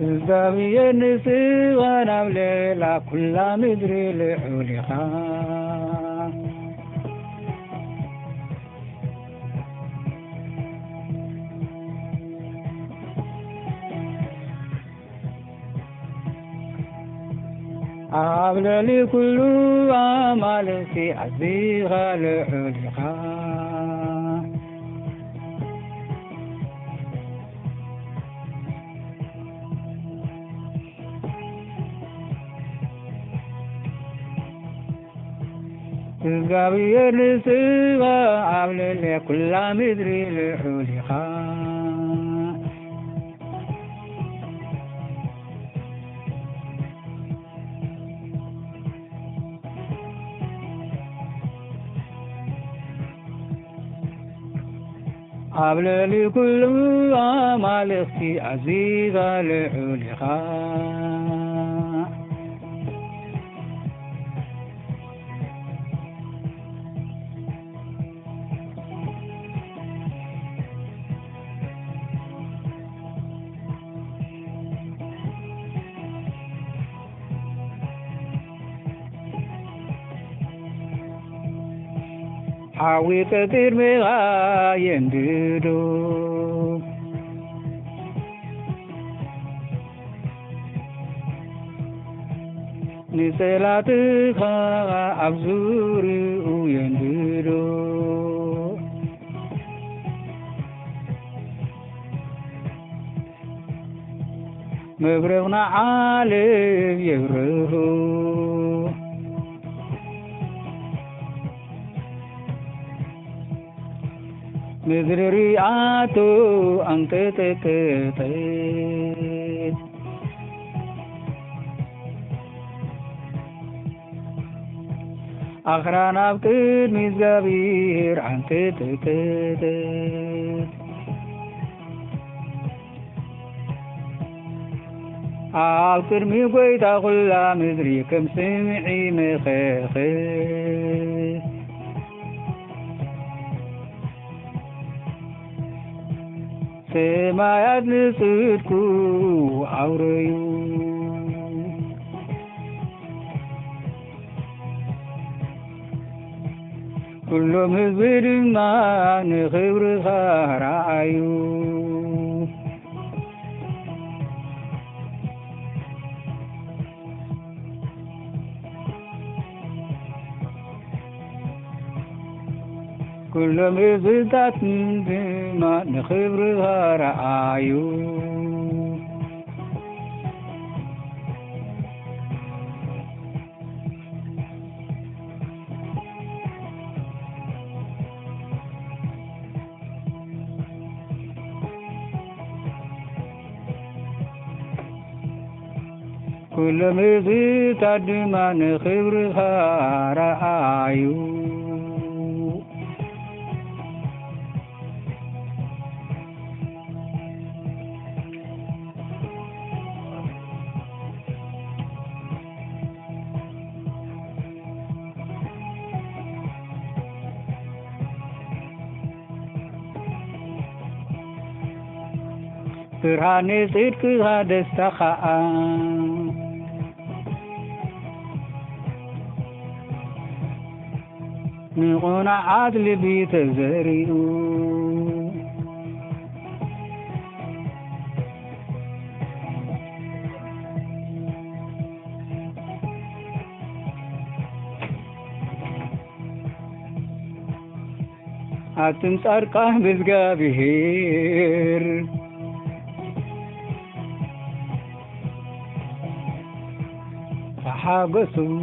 زاوية نسوانا بليلة كل مدري لحولها عبللي كل أعمال في عزيها لحولها زاوية نسوا عبللي كل مدري لحولها عبللي كل أعمال في عزيزة لحولها حاوي كثير مغاين دودو نسلاتك أبزوري ويندودو مبرغنا عالم يبرهو مدري آتو أنت تكتي أخرانا بكت مزابير أنت تكتي عالكرمي قويتا غلا مدري كم سمعي مخيخي ما يدلسكو عوريو كلهم هزبير ما نخبر خرايو كلهم هزبير ما نخبر خرايو كل مزيد ما نخبرها رأيو برهاني صدق هذا السخاء نقول عدل بيت زريو أتم سرقه بزقابير فحابسوا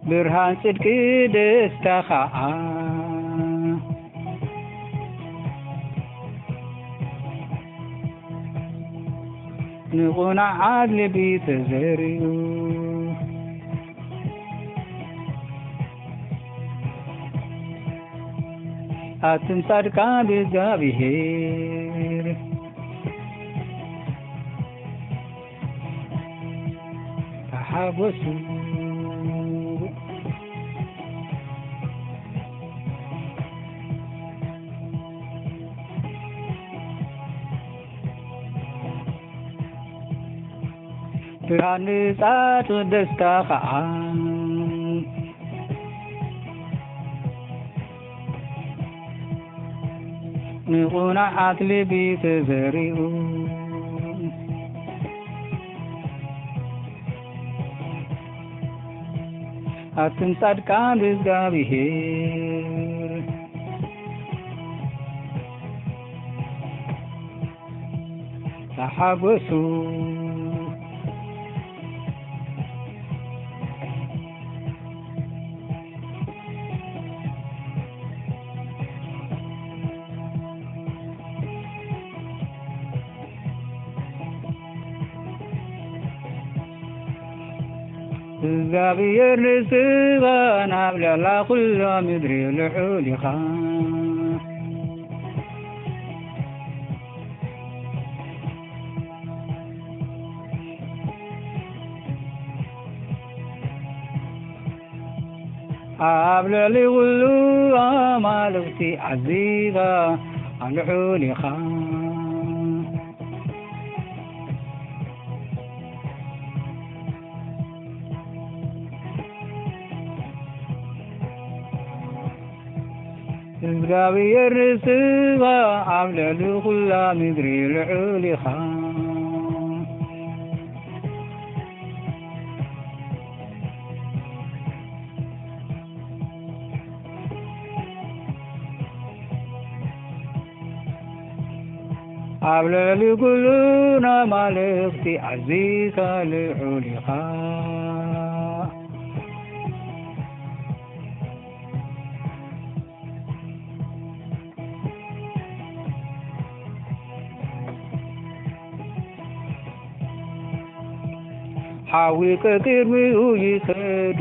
برهان صدق دستخاء نقول عدل بيت زريو أتم صدقا بزقابير فحابسوا ብርሃንጻት ደስታ ከዓ ንቑናዓት ልቢ ተዘሪኡ ኣትም ጻድቃን እግዚአብሔር ተሓጐሱ እግዚአብሔር ንስኻ ናብ ልዕላ ኩላ ምድሪ ልዑል ኢኻ ኣብ ልዕሊ ኩሉ ኣማልክቲ ዓዚኻ ልዑል ኢኻ እግዚአብሔር ንስኻ ኣብ ልዕሊ ኩላ ምድሪ ልዑል ኢኻ ኣብ ልዕሊ ኩሉ ኣማልክቲ ዓዚኻ ልዑል ኢኻ ሓዊ ከቅድሚኡ ይኸዱ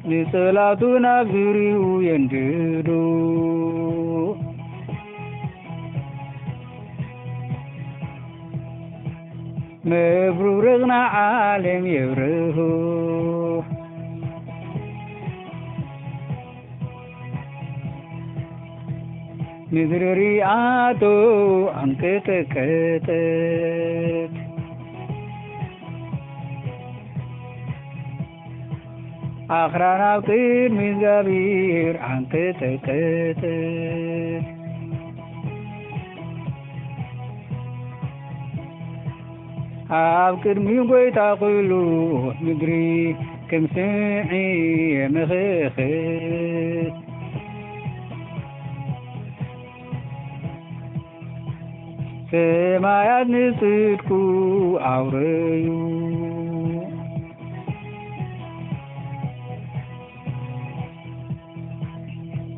ንጸላቱ ናብ ዙርይኡ የንድዱ መብሩርቕና ዓለም የብርሁ ምድሪ ሪኣቶ አንቀጠቀጠት ኣኽራን ኣብ ቅድሚ እግዚአብሔር አንቀጠቀጠት ኣብ ቅድሚ ጐይታ ኩሉ ምድሪ ከም ስምዒ የመኽኽት ሰማያት ንጽድቁ ኣውረዩ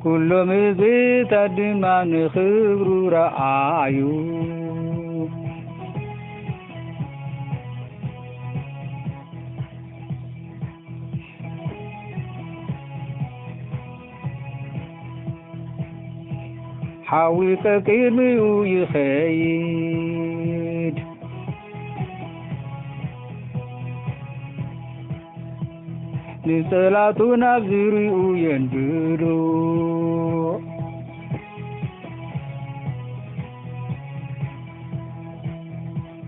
ኩሎም ሕዝብታት ድማ ንኽብሩ ረኣዩ ሓዊ ከቅድሚኡ ይኸይድ ንጸላቱ ናብ ዙርይኡ የንድዱ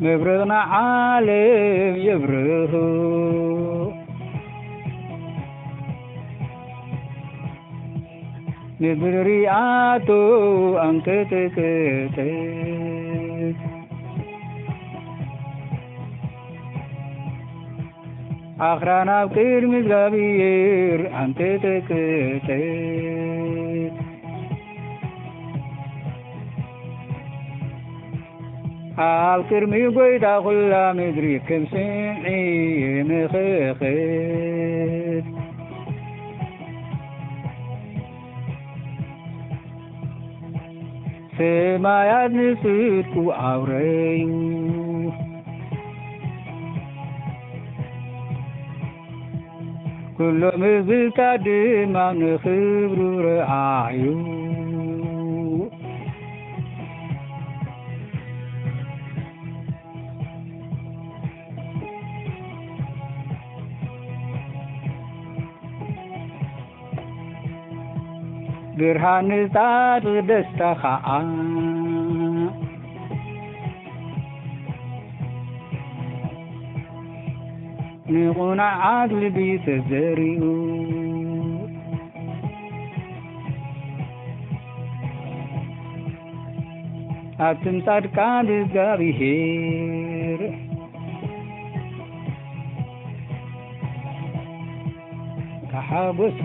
መብረቕና ዓለም የብርሁ ምድሪ ሪኣቶ አንቀጠቀጠት ኣኽራን ኣብ ቅድሚ እግዚአብሔር አንቀጠቀጠት ኣብ ቅድሚ ጐይታ ኩላ ምድሪ ከም ስምዒ የመኽኽት ሰማያት ንጽድቁ ኣውረዩ ኩሎም ሕዝብታት ድማ ንኽብሩ ረኣዩ ብርሃን ንጻት ደስታ ኸዓ ንቑናዓት ልቢ ተዘሪኡ ኣብቶም ጻድቃን እግዚአብሔር ተሓጐሱ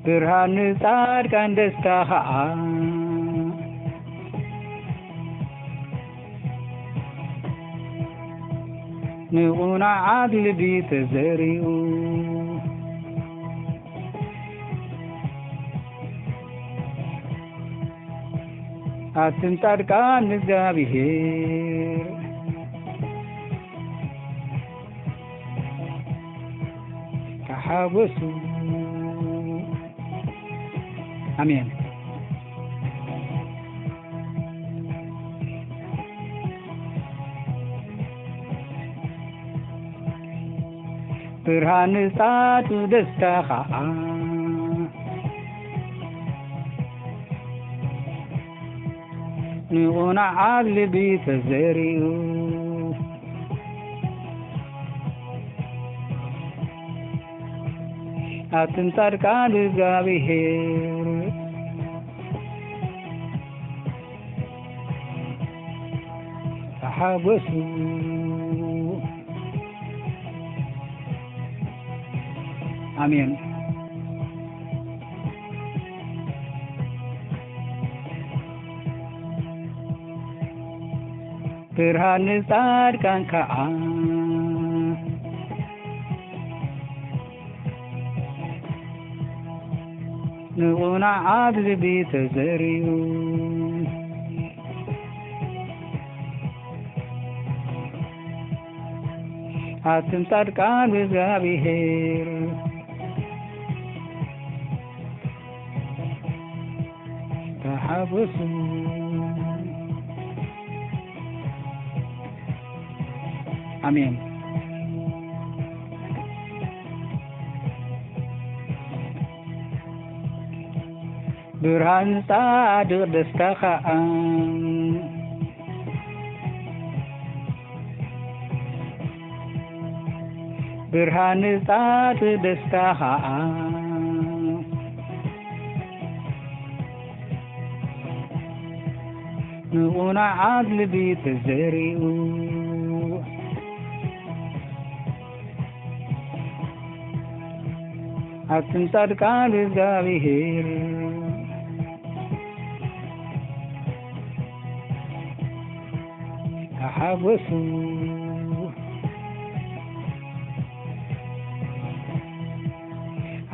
ብርሃን ንጻድቃን ደስታ ኸዓ ንቑናዓት ልቢ ተዘሪኡ ኣብቶም ጻድቃን እግዚአብሔር ተሓጐሱ አሜን። ብርሃን ንጻት ደስታ ኸዓ ንቑናዓት ልቢ ተዘሪኡ ኣብቶም ጻድቃን እግዚአብሔር ተሓጐሱ አሜን። ብርሃን ንጻድቃን ከዓ ንቑናዓት ልቢ ተዘሪኡ ኣብቶም ጻድቃን እግዚአብሔር ተሓጐሱ አሜን። ብርሃን ጻድቕ ደስታ ኸዓ ብርሃን ንጻት ደስታ ኸዓ ንቑናዓት ልቢ ተዘሪኡ ኣብቶም ጻድቃን እግዚአብሔር ተሓጐሱ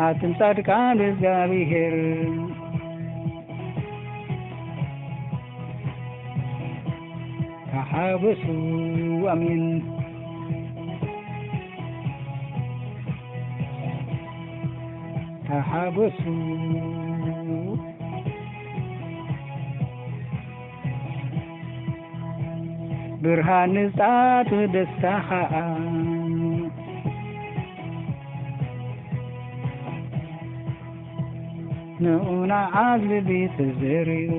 ኣብቶም ጻድቃን እግዚአብሔር ተሓጐሱ አሜን። ተሓጐሱ ብርሃን ንጻት ደስታ ኸዓ ንቑናዓት ልቢ ተዘሪኡ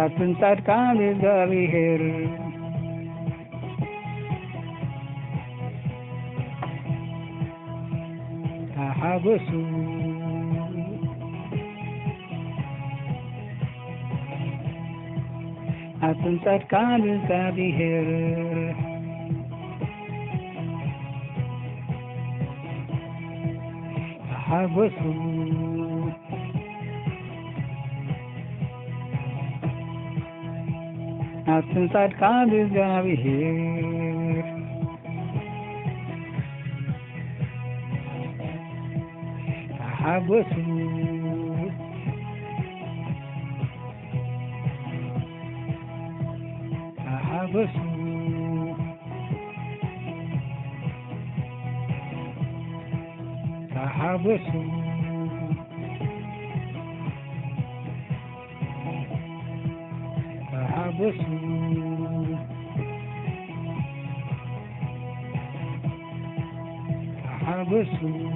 ኣብቶም ጻድቃን እግዚአብሔር ተሓጐሱ ኣብቶም ጻድቃን እግዚአብሔር ተሓጐሱ ኣብቶም ጻድቃን እግዚአብሔር ተሓጐሱ ተሓጐሱ حبسوا حبسوا